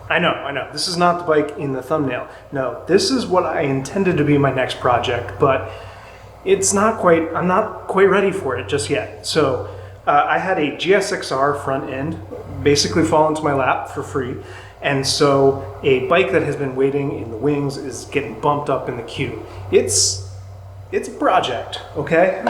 I know. This is not the bike in the thumbnail. No, this is what I intended to be my next project, but I'm not quite ready for it just yet. So I had a GSXR front end basically fall into my lap for free. And so a bike that has been waiting in the wings is getting bumped up in the queue. It's a project, okay?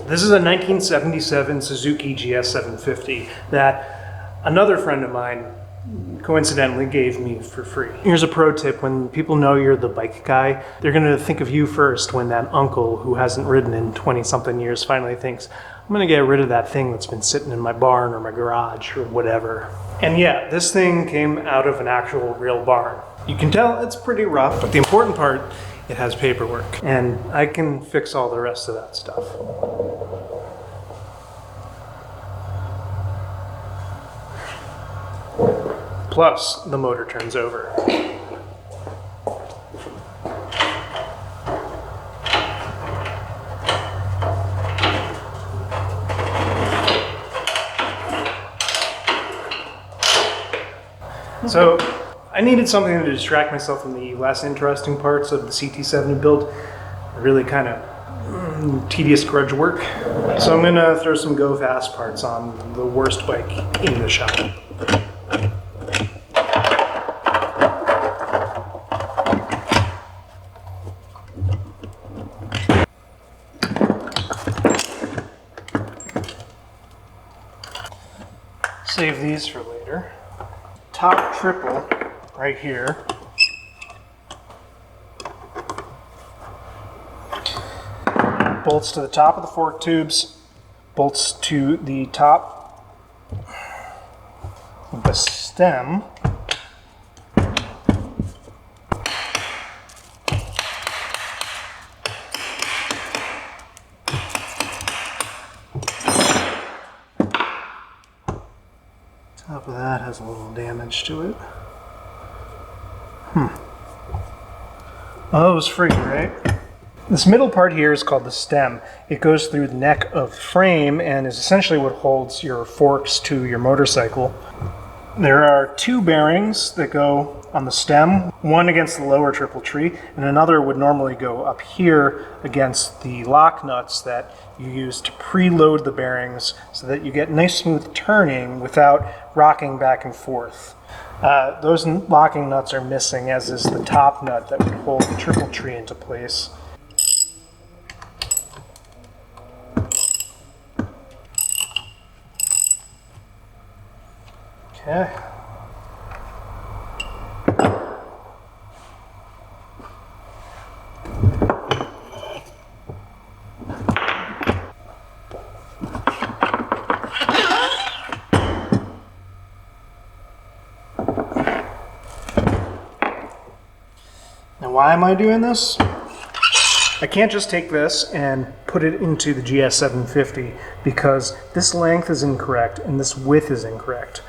This is a 1977 Suzuki GS750 that another friend of mine coincidentally gave me for free. Here's a pro tip: when people know you're the bike guy, they're gonna think of you first when that uncle who hasn't ridden in 20-something years finally thinks, I'm gonna get rid of that thing that's been sitting in my barn or my garage or whatever. And yeah, this thing came out of an actual real barn. You can tell it's pretty rough, but the important part, it has paperwork. And I can fix all the rest of that stuff. Plus, the motor turns over. So, I needed something to distract myself from the less interesting parts of the CT70 build. Really kind of tedious grudge work. So I'm gonna throw some go fast parts on the worst bike in the shop. Save these for later. Top triple right here. Bolts to the top of the fork tubes, bolts to the top of the stem. Top of that has a little damage to it. Oh, it was free, right? This middle part here is called the stem. It goes through the neck of the frame and is essentially what holds your forks to your motorcycle. There are two bearings that go on the stem, one against the lower triple tree, and another would normally go up here against the lock nuts that you use to preload the bearings so that you get nice smooth turning without rocking back and forth. Those locking nuts are missing, as is the top nut that would hold the triple tree into place. Okay. Now, why am I doing this? I can't just take this and put it into the GS750 because this length is incorrect and this width is incorrect.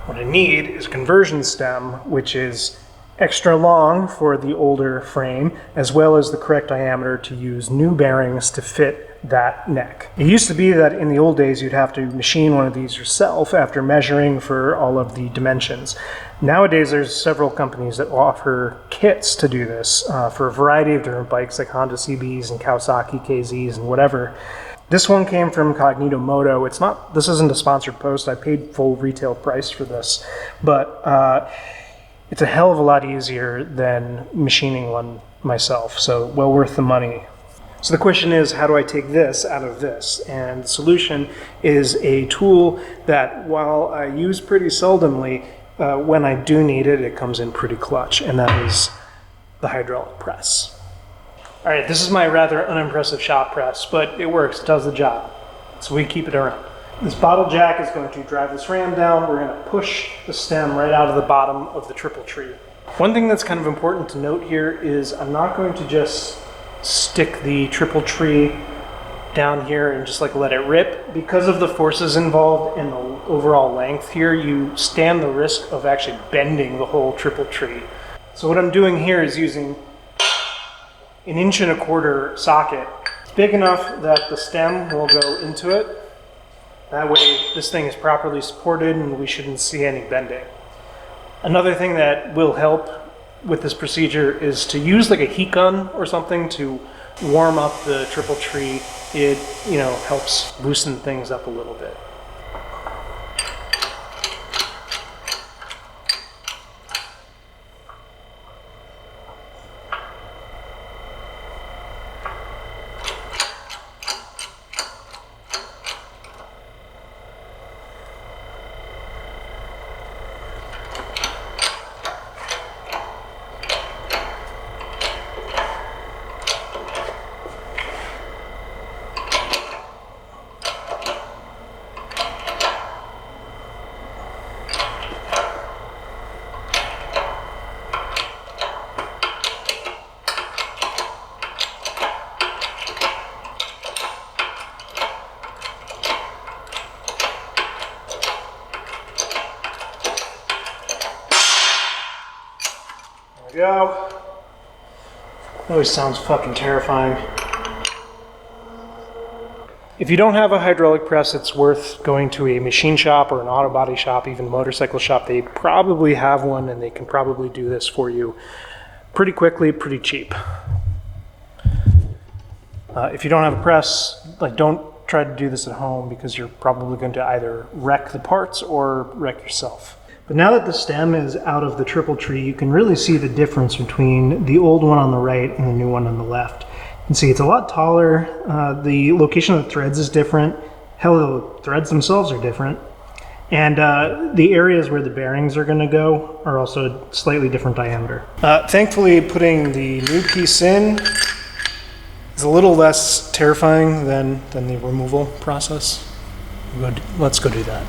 What I need is a conversion stem, which is extra long for the older frame, as well as the correct diameter to use new bearings to fit that neck. It used to be that in the old days you'd have to machine one of these yourself after measuring for all of the dimensions. Nowadays there's several companies that offer kits to do this for a variety of different bikes like Honda CBs and Kawasaki KZs and whatever. This one came from Cognito Moto. This isn't a sponsored post. I paid full retail price for this, but it's a hell of a lot easier than machining one myself, so well worth the money. So the question is, how do I take this out of this? And the solution is a tool that, while I use pretty seldomly, when I do need it, it comes in pretty clutch, and that is the hydraulic press. All right, this is my rather unimpressive shop press, but it works, it does the job, so we keep it around. This bottle jack is going to drive this ram down. We're going to push the stem right out of the bottom of the triple tree. One thing that's kind of important to note here is I'm not going to just stick the triple tree down here and just like let it rip. Because of the forces involved and the overall length here, you stand the risk of actually bending the whole triple tree. So what I'm doing here is using an 1.25" socket big enough that the stem will go into it. That way this thing is properly supported and we shouldn't see any bending. Another thing that will help with this procedure is to use like a heat gun or something to warm up the triple tree. It, helps loosen things up a little bit. Go. Always sounds fucking terrifying. If you don't have a hydraulic press, it's worth going to a machine shop or an auto body shop, even a motorcycle shop. They probably have one and they can probably do this for you pretty quickly, pretty cheap. If you don't have a press, don't try to do this at home because you're probably going to either wreck the parts or wreck yourself. But now that the stem is out of the triple tree, you can really see the difference between the old one on the right and the new one on the left. You can see it's a lot taller. The location of the threads is different. Hell, the threads themselves are different. And the areas where the bearings are going to go are also slightly different diameter. Thankfully, putting the new piece in is a little less terrifying than the removal process. Let's go do that.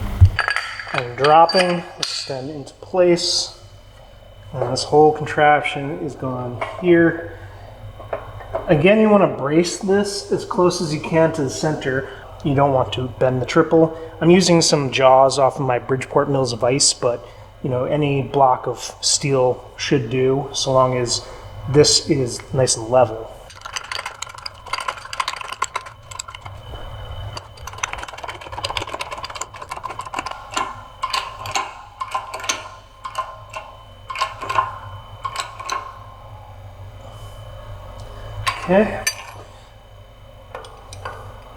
I'm dropping the stem into place, and this whole contraption is gone here. Again, you want to brace this as close as you can to the center. You don't want to bend the triple. I'm using some jaws off of my Bridgeport Mills of ice, but any block of steel should do, so long as this is nice and level. Okay.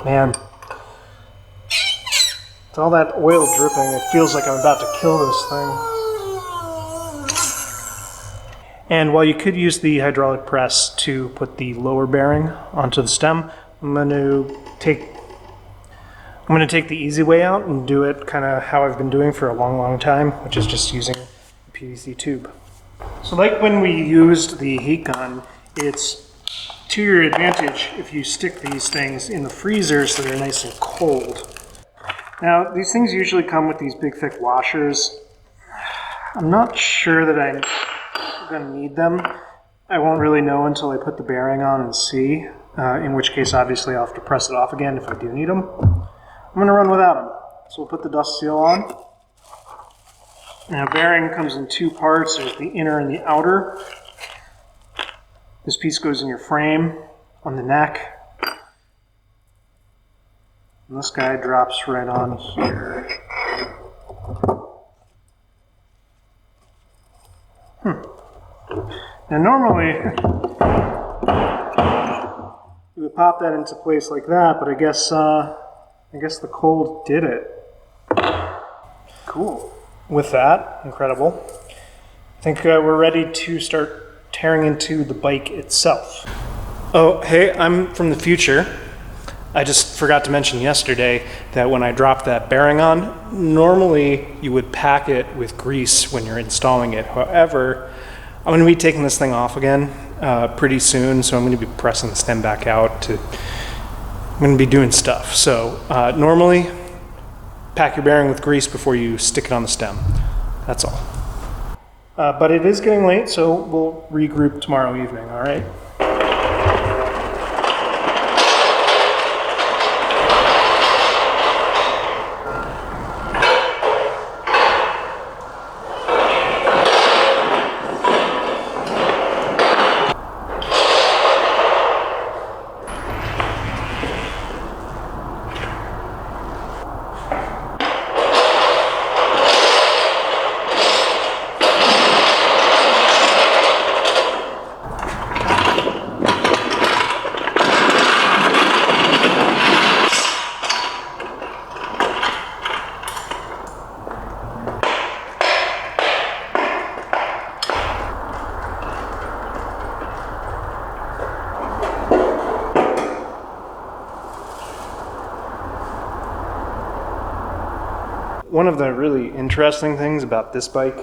Man. With all that oil dripping, it feels like I'm about to kill this thing. And while you could use the hydraulic press to put the lower bearing onto the stem, I'm going to take the easy way out and do it kind of how I've been doing for a long time, which is just using a PVC tube. So like when we used the heat gun, it's to your advantage if you stick these things in the freezer so they're nice and cold. Now, these things usually come with these big thick washers. I'm not sure that I'm going to need them. I won't really know until I put the bearing on and see, in which case obviously I'll have to press it off again if I do need them. I'm going to run without them. So we'll put the dust seal on. Now, bearing comes in two parts. There's the inner and the outer. This piece goes in your frame on the neck. And this guy drops right on here. Now normally, you would pop that into place like that, but I guess the cold did it. Cool. With that, incredible. I think we're ready to start tearing into the bike itself. Oh, hey, I'm from the future. I just forgot to mention yesterday that when I dropped that bearing on, normally you would pack it with grease when you're installing it. However, I'm going to be taking this thing off again pretty soon, so I'm going to be pressing the stem back out. I'm going to be doing stuff. So normally, pack your bearing with grease before you stick it on the stem. That's all. But it is getting late, so we'll regroup tomorrow evening, all right? one of the really interesting things about this bike,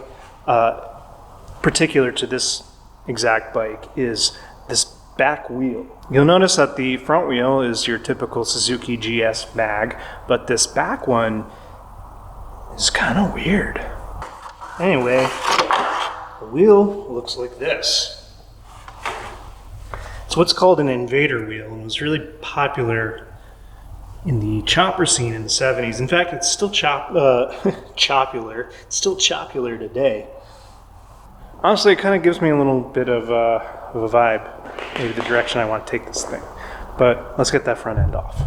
particular to this exact bike, is this back wheel. You'll notice that the front wheel is your typical Suzuki GS mag, but this back one is kind of weird. Anyway, the wheel looks like this. It's what's called an invader wheel, and it was really popular in the chopper scene in the 70s. In fact, it's still chopular. It's still chopular today. Honestly, it kind of gives me a little bit of a vibe, maybe the direction I want to take this thing. But let's get that front end off.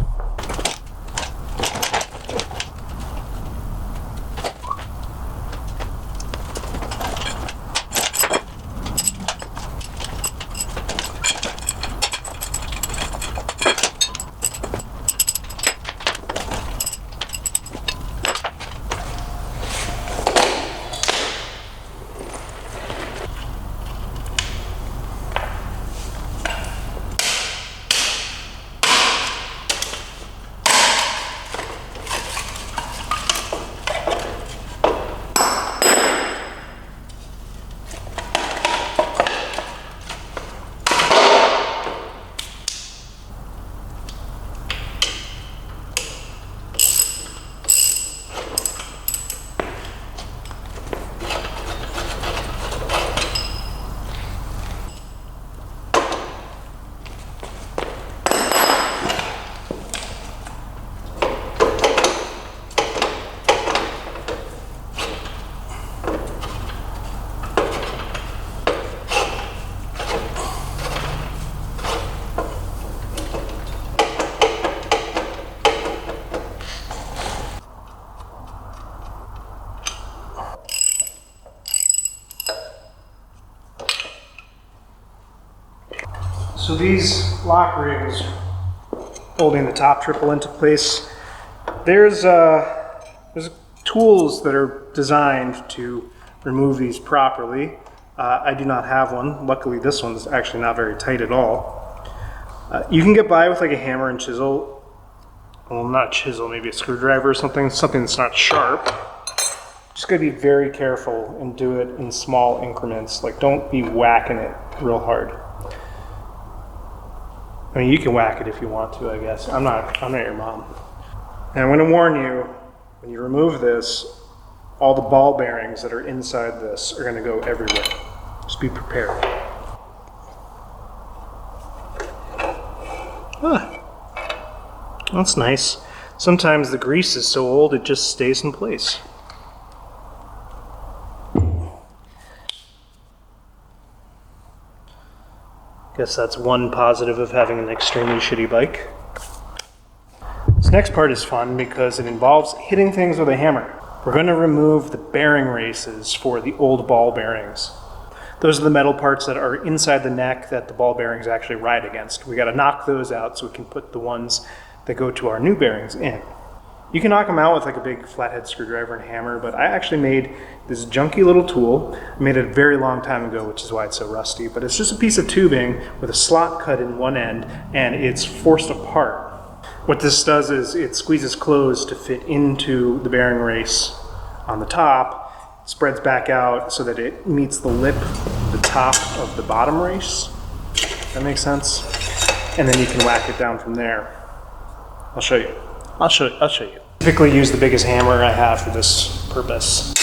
So these lock rings holding the top triple into place, there's tools that are designed to remove these properly. I do not have one. Luckily this one's actually not very tight at all. You can get by with like a hammer and chisel. Well, not chisel, maybe a screwdriver or something that's not sharp. Just gotta be very careful and do it in small increments. Like, don't be whacking it real hard. I mean, you can whack it if you want to, I guess. I'm not your mom. And I'm gonna warn you, when you remove this, all the ball bearings that are inside this are gonna go everywhere. Just be prepared. That's nice. Sometimes the grease is so old it just stays in place. Guess that's one positive of having an extremely shitty bike. This next part is fun because it involves hitting things with a hammer. We're going to remove the bearing races for the old ball bearings. Those are the metal parts that are inside the neck that the ball bearings actually ride against. We got to knock those out so we can put the ones that go to our new bearings in. You can knock them out with like a big flathead screwdriver and hammer, but I actually made this junky little tool. I made it a very long time ago, which is why it's so rusty, but it's just a piece of tubing with a slot cut in one end, and it's forced apart. What this does is it squeezes closed to fit into the bearing race on the top, spreads back out so that it meets the lip, the top of the bottom race. That makes sense? And then you can whack it down from there. I'll show you. I'll show you. Typically use the biggest hammer I have for this purpose.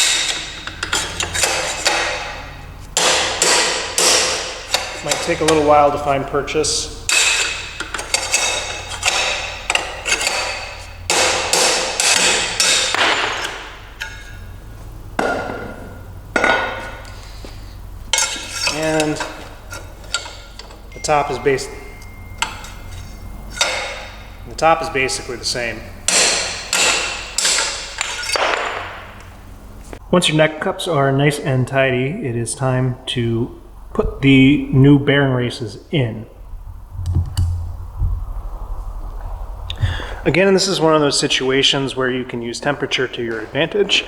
Might take a little while to find purchase. And the top is basically the same. Once your neck cups are nice and tidy, it is time to put the new bearing races in. Again, this is one of those situations where you can use temperature to your advantage.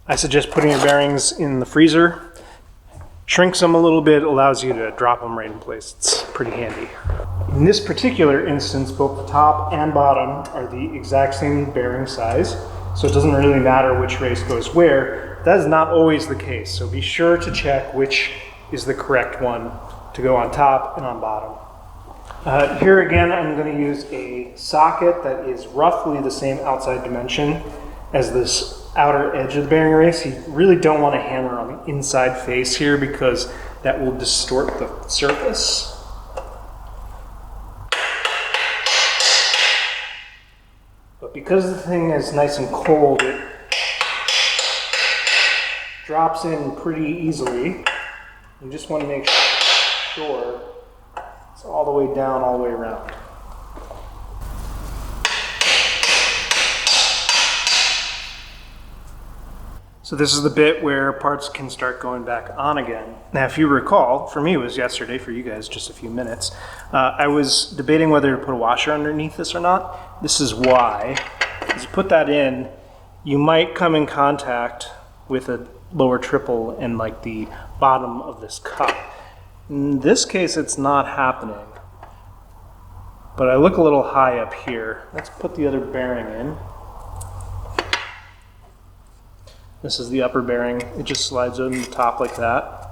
I suggest putting your bearings in the freezer. Shrinks them a little bit, allows you to drop them right in place. It's pretty handy. In this particular instance, both the top and bottom are the exact same bearing size. so it doesn't really matter which race goes where. That is not always the case, so be sure to check which is the correct one to go on top and on bottom. Here again, I'm going to use a socket that is roughly the same outside dimension as this outer edge of the bearing race. You really don't want to hammer on the inside face here because that will distort the surface. But because the thing is nice and cold, it drops in pretty easily. You just want to make sure it's all the way down, all the way around. So this is the bit where parts can start going back on again. Now, if you recall, for me it was yesterday, for you guys just a few minutes, I was debating whether to put a washer underneath this or not. This is why. As you put that in, you might come in contact with a lower triple and like the bottom of this cup. In this case, it's not happening. But I look a little high up here. Let's put the other bearing in. This is the upper bearing. It just slides on the top like that.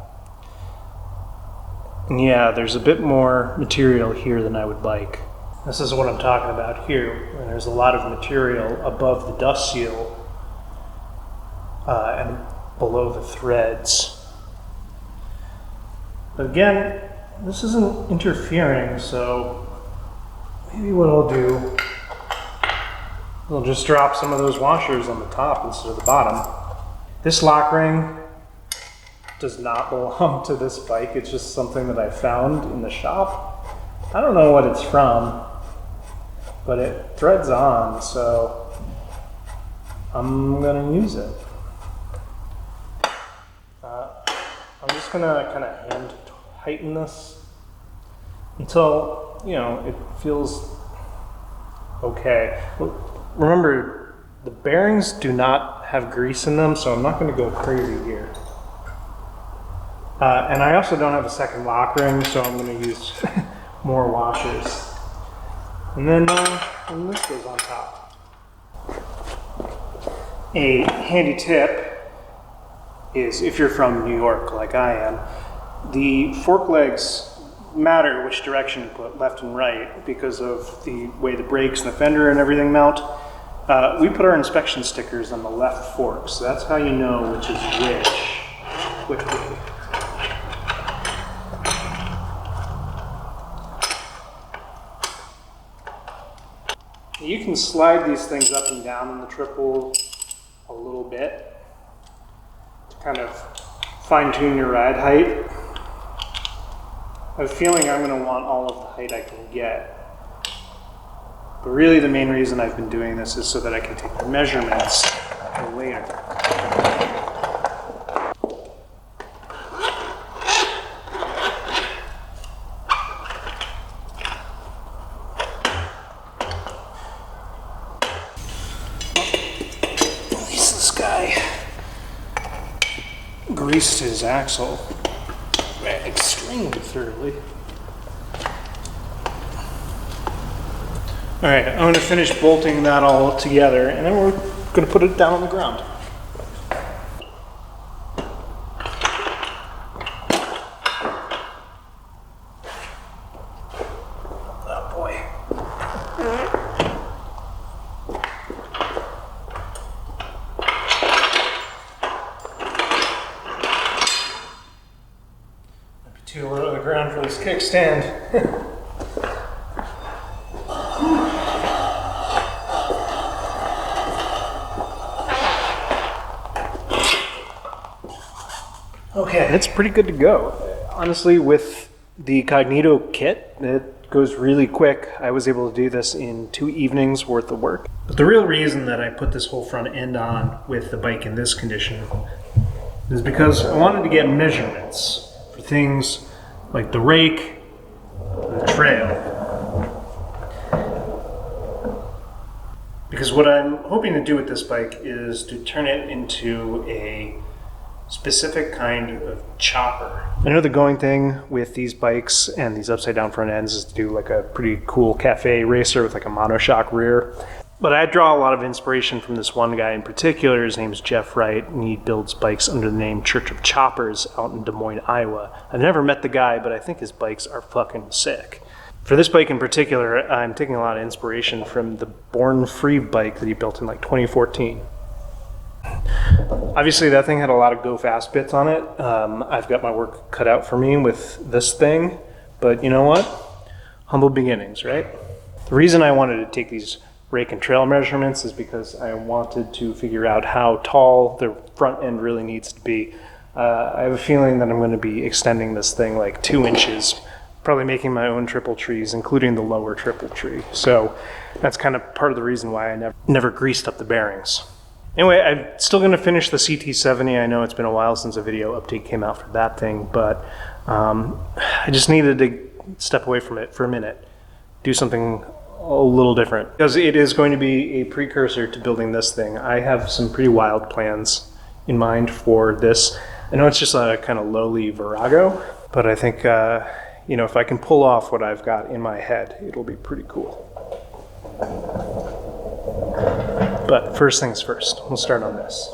And yeah, there's a bit more material here than I would like. This is what I'm talking about here. And there's a lot of material above the dust seal and below the threads. But again, this isn't interfering, so maybe what I'll do, I'll just drop some of those washers on the top instead of the bottom. This lock ring does not belong to this bike. It's just something that I found in the shop. I don't know what it's from, but it threads on, so I'm gonna use it. I'm just gonna kind of hand tighten this until, you know, it feels okay. Remember, the bearings do not have grease in them, so I'm not going to go crazy here. And I also don't have a second lock ring, so I'm going to use more washers. And then this goes on top. A handy tip is, if you're from New York like I am, the fork legs matter which direction you put, left and right, because of the way the brakes and the fender and everything mount. We put our inspection stickers on the left fork, so that's how you know which is which quickly. You can slide these things up and down in the triple a little bit to kind of fine-tune your ride height. I have a feeling I'm going to want all of the height I can get. But really the main reason I've been doing this is so that I can take the measurements for later. At least this guy greased his axle extremely thoroughly. All right, I'm going to finish bolting that all together, and then we're going to put it down on the ground. Oh boy. Too low to the ground for this kickstand. Okay, it's pretty good to go. Honestly, with the Cognito kit, it goes really quick. I was able to do this in 2 evenings worth of work. But the real reason that I put this whole front end on with the bike in this condition is because I wanted to get measurements for things like the rake and the trail. Because what I'm hoping to do with this bike is to turn it into a specific kind of chopper. I know the going thing with these bikes and these upside down front ends is to do like a pretty cool cafe racer with like a monoshock rear. But I draw a lot of inspiration from this one guy in particular. His name's Jeff Wright, and he builds bikes under the name Church of Choppers out in Des Moines, Iowa. I've never met the guy, but I think his bikes are fucking sick. For this bike in particular, I'm taking a lot of inspiration from the Born Free bike that he built in like 2014. Obviously that thing had a lot of go fast bits on it. I've got my work cut out for me with this thing, but you know what? Humble beginnings, right? The reason I wanted to take these rake and trail measurements is because I wanted to figure out how tall the front end really needs to be. I have a feeling that I'm going to be extending this thing like 2 inches, probably making my own triple trees, including the lower triple tree. So that's kind of part of the reason why I never greased up the bearings. Anyway, I'm still going to finish the CT70. I know it's been a while since a video update came out for that thing, but I just needed to step away from it for a minute, do something a little different, because it is going to be a precursor to building this thing. I have some pretty wild plans in mind for this. I know it's just a kind of lowly Virago, but I think you know, if I can pull off what I've got in my head, it'll be pretty cool. But first things first, we'll start on this.